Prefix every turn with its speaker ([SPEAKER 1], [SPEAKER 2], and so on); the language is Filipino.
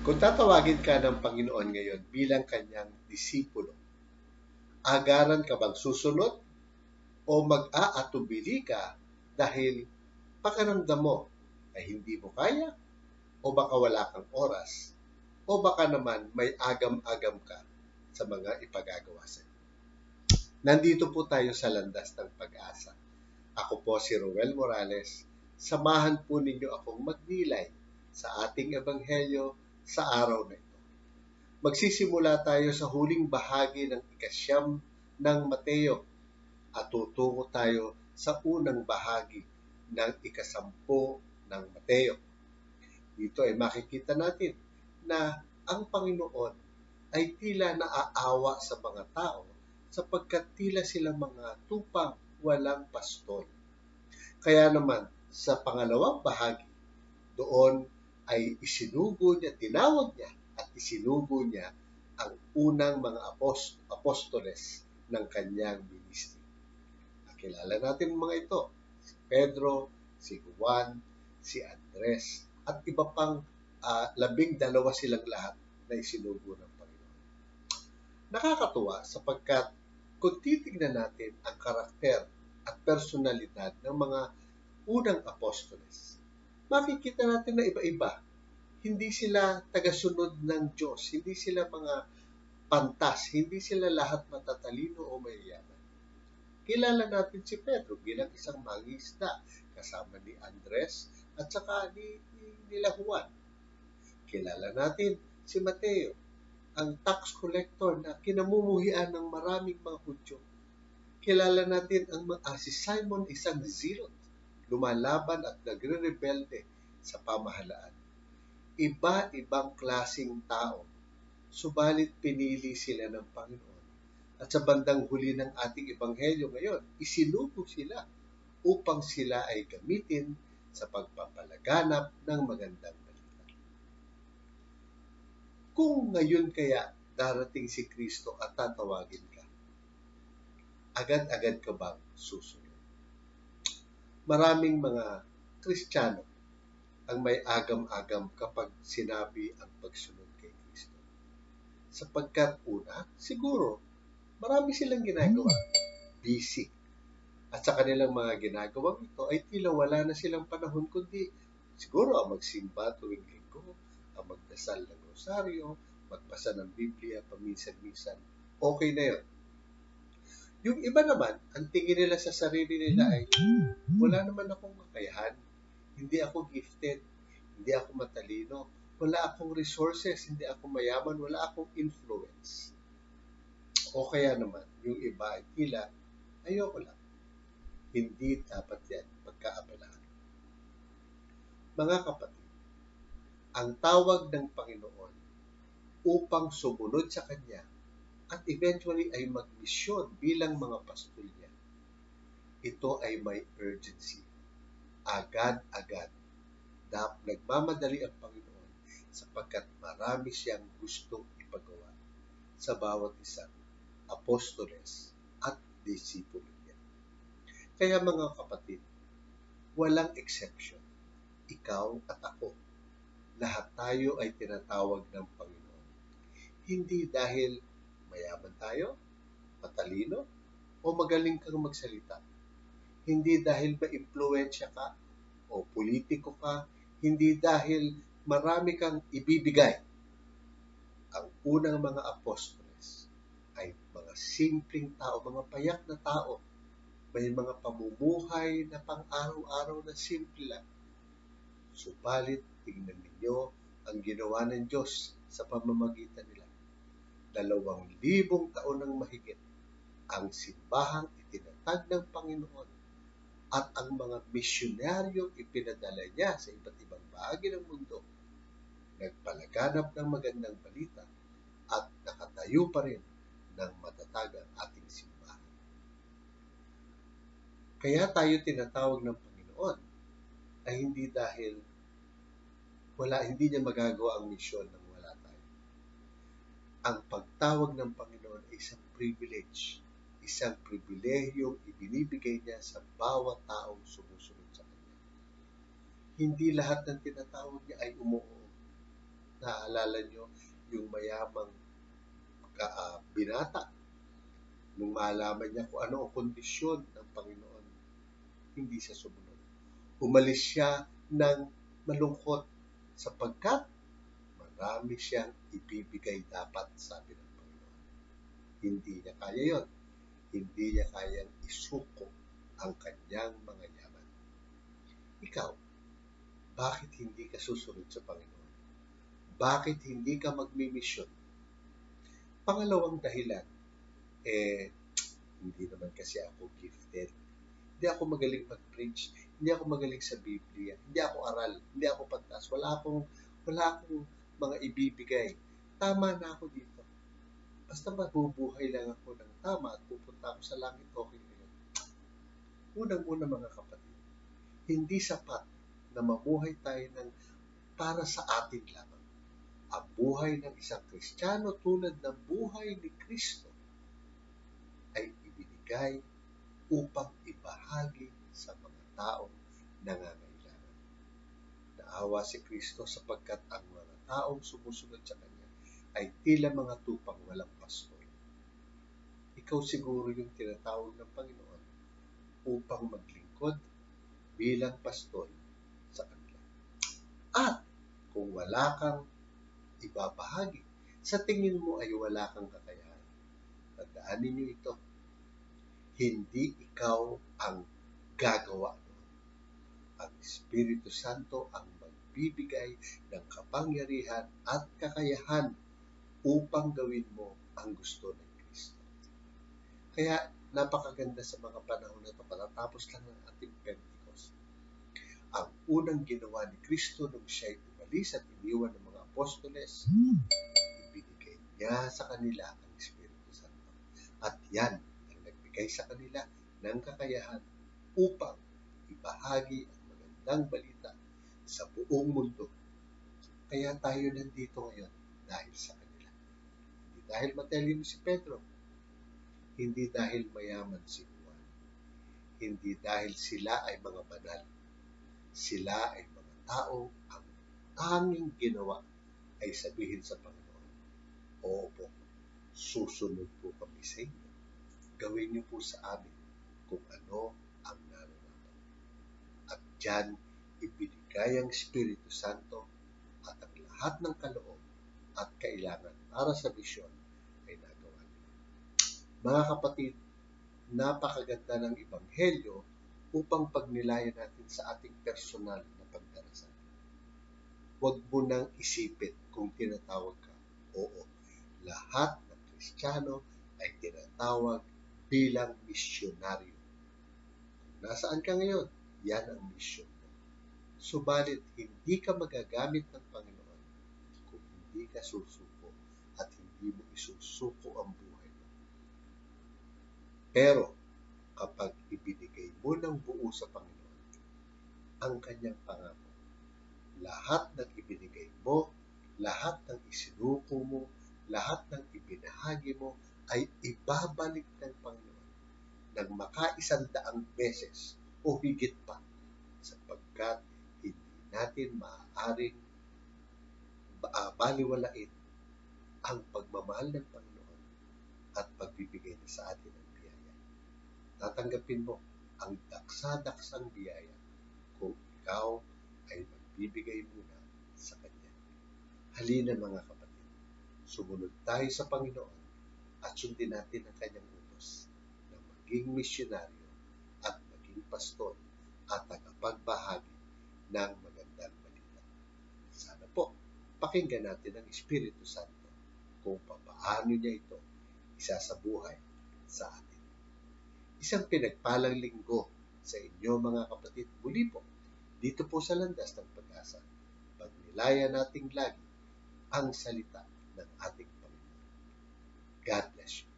[SPEAKER 1] Kung tatawagin ka ng Panginoon ngayon bilang kanyang disipulo, agaran ka bang susunod o mag-aatubili ka dahil pakiramdam mo ay hindi mo kaya o baka wala kang oras o baka naman may agam-agam ka sa mga ipagagawa sa iyo. Nandito po tayo sa landas ng pag-asa. Ako po si Roel Morales. Samahan po ninyo akong magnilay sa ating ebanghelyo sa araw na ito. Magsisimula tayo sa huling bahagi ng ikasyam ng Mateo at tutungo tayo sa unang bahagi ng ikasampu ng Mateo. Dito ay makikita natin na ang Panginoon ay tila naaawa sa mga tao sapagkat tila sila mga tupang walang pastol. Kaya naman sa pangalawang bahagi, doon ay isinugo niya, tinawag niya at isinugo niya ang unang mga apostoles ng kanyang ministry. Nakilala natin mga ito, si Pedro, si Juan, si Andres, at iba pang 12 silang lahat na isinugo ng Panginoon. Nakakatuwa sapagkat kung titignan natin ang karakter at personalidad ng mga unang apostoles, makikita natin na iba-iba. Hindi sila tagasunod ng Diyos, hindi sila mga pantas, hindi sila lahat matatalino o mayayaman. Kilala natin si Pedro bilang isang mangingisda kasama ni Andres at saka nila Juan. Kilala natin si Mateo, ang tax collector na kinamumuhian ng maraming mga Hudyo. Kilala natin si Simon, isang zilot, lumalaban at nagre-rebelde sa pamahalaan. Iba-ibang klasing tao, subalit pinili sila ng Panginoon. At sa bandang huli ng ating ebanghelyo ngayon, isinugo sila upang sila ay gamitin sa pagpapalaganap ng magandang balita. Kung ngayon kaya darating si Kristo at tatawagin ka, agad-agad ka bang susunod? Maraming mga Kristiyano ang may agam-agam kapag sinabi ang pagsunod kay Kristo. Sapagkat una, siguro, marami silang ginagawa. Busy. At sa kanilang mga ginagawang ito ay tila wala na silang panahon kundi siguro ang magsimba tuwing linggo, ang magdasal ng rosaryo, magbasa ng Biblia paminsan-minsan. Okay na yun. Yung iba naman, ang tingin nila sa sarili nila ay wala naman akong kakayahan, hindi ako gifted, hindi ako matalino, wala akong resources, hindi ako mayaman, wala akong influence. O kaya naman, yung iba ay tila, ayoko lang. Hindi dapat yan pagkaabalahan. Mga kapatid, ang tawag ng Panginoon upang sumunod sa Kanya at eventually ay magmisyon bilang mga pastol niya, ito ay may urgency. Agad-agad. Nagmamadali ang Panginoon sapagkat marami siyang gustong ipagawa sa bawat isang apostoles at disipulo niya. Kaya mga kapatid, walang exception. Ikaw at ako, lahat tayo ay tinatawag ng Panginoon. Hindi dahil mayaman tayo, matalino, o magaling kang magsalita. Hindi dahil ma-impluwensya ka o politiko ka, hindi dahil marami kang ibibigay. Ang unang mga apostoles ay mga simpleng tao, mga payak na tao. May mga pamumuhay na pang-araw-araw na simple lang. Subalit, tingnan ninyo ang ginawa ng Diyos sa pamamagitan nila. 2,000 taon ng mahigit ang simbahang itinatag ng Panginoon at ang mga misyonaryong ipinadala niya sa iba't ibang bahagi ng mundo, nagpalaganap ng magandang balita at nakatayo pa rin ng matatag ang ating simbahan. Kaya tayo tinatawag ng Panginoon ay hindi dahil hindi niya magagawa ang misyon nang wala tayo. Ang pagtawag ng Panginoon ay isang privilege, isang pribilehiyong ibinibigay niya sa bawat taong sumusunod sa Kanya. Hindi lahat ng tinatawag niya ay umuo. Naalala nyo yung mayamang binata, nung malaman niya kung ano ang kondisyon ng Panginoon, hindi siya sumunod. Umalis siya ng malungkot sapagkat marami siyang ibibigay dapat, sabi ng Panginoon. Hindi niya kaya yon. Hindi niya kayang isuko ang kanyang mga yaman. Ikaw, bakit hindi ka susunod sa Panginoon? Bakit hindi ka magmimisyon? Pangalawang dahilan, hindi naman kasi ako gifted. Hindi ako magaling mag-preach. Hindi ako magaling sa Biblia. Hindi ako aral. Hindi ako pantas. Wala akong mga ibibigay. Tama na ako dito. Basta mabubuhay lang ako ng tama at pupunta ako sa langit, okay na yun. Unang-una mga kapatid, hindi sapat na mamuhay tayo ng para sa atin lamang. Ang buhay ng isang Kristiyano tulad ng buhay ni Kristo ay ibinigay upang ibahagi sa mga taong nangangailangan. Naawa si Kristo sapagkat ang mga taong sumusunod sa Kanya ay tila mga tupang walang pastol. Ikaw siguro yung tinatawag ng Panginoon upang maglingkod bilang pastol sa Kanila. At kung wala kang ibabahagi, sa tingin mo ay wala kang kakayahan. Tandaan ninyo ito, hindi ikaw ang gagawa noon. Ang Espiritu Santo ang magbibigay ng kapangyarihan at kakayahan upang gawin mo ang gusto ng Kristo. Kaya napakaganda sa mga panahon na ito, patatapos lang ng ating Pentecost. Ang unang ginawa ni Kristo nung siya'y umalis at iniwan ng mga apostoles, ibinigay niya sa kanila ang Espiritu Santo. At yan ang nagbigay sa kanila ng kakayahan upang ibahagi ang magandang balita sa buong mundo. Kaya tayo nandito ngayon dahil sa kanila. Hindi dahil matalino si Pedro, hindi dahil mayaman si Juan, hindi dahil sila ay mga banal. Sila ay mga tao ang tanging ginawa ay sabihin sa Panginoon, "Opo, susunod po kami sa inyo. Gawin niyo po sa amin kung ano ang naranasan." At diyan, ibinigay ang Espiritu Santo at ang lahat ng kaloob at kailangan para sa misyon ay nagawa niyo. Mga kapatid, napakaganda ng Ebanghelyo upang pagnilayan natin sa ating personal na pagdarasal. Huwag mo nang isipin kung tinatawag ka. Oo, lahat ng Kristiyano ay tinatawag bilang misyonaryo. Kung nasaan ka ngayon, yan ang misyon mo. Subalit, hindi ka magagamit ng Panginoon kung hindi ka susuko at hindi mo isusuko ang buhay mo. Pero, kapag ibinigay mo ng buo sa Panginoon ang kanyang pangako, lahat ng ibinigay mo, lahat ng isinuko mo, lahat ng ibinahagi mo ay ibabalik ng Panginoon ng maka-100 beses o higit pa, sapagkat hindi natin maaaring baliwalain ang pagmamahal ng Panginoon at pagbibigay na sa atin ng biyaya. Tatanggapin mo ang daksa-daksang biyaya kung ikaw ay magbibigay muna sa Kanya. Halina mga kapatid, sumunod tayo sa Panginoon at sundin natin ang Kanyang utos na maging misyonaryo at maging pastol at tagapagbahagi ng magandang balita. Sana po, pakinggan natin ang Espiritu Santo kung paano niya ito isasabuhay sa atin. Isang pinagpalang linggo sa inyo mga kapatid. Muli po, dito po sa Landas ng Pag-asa, pagnilayan nating lagi ang salita ng ating Panginoon. God bless you.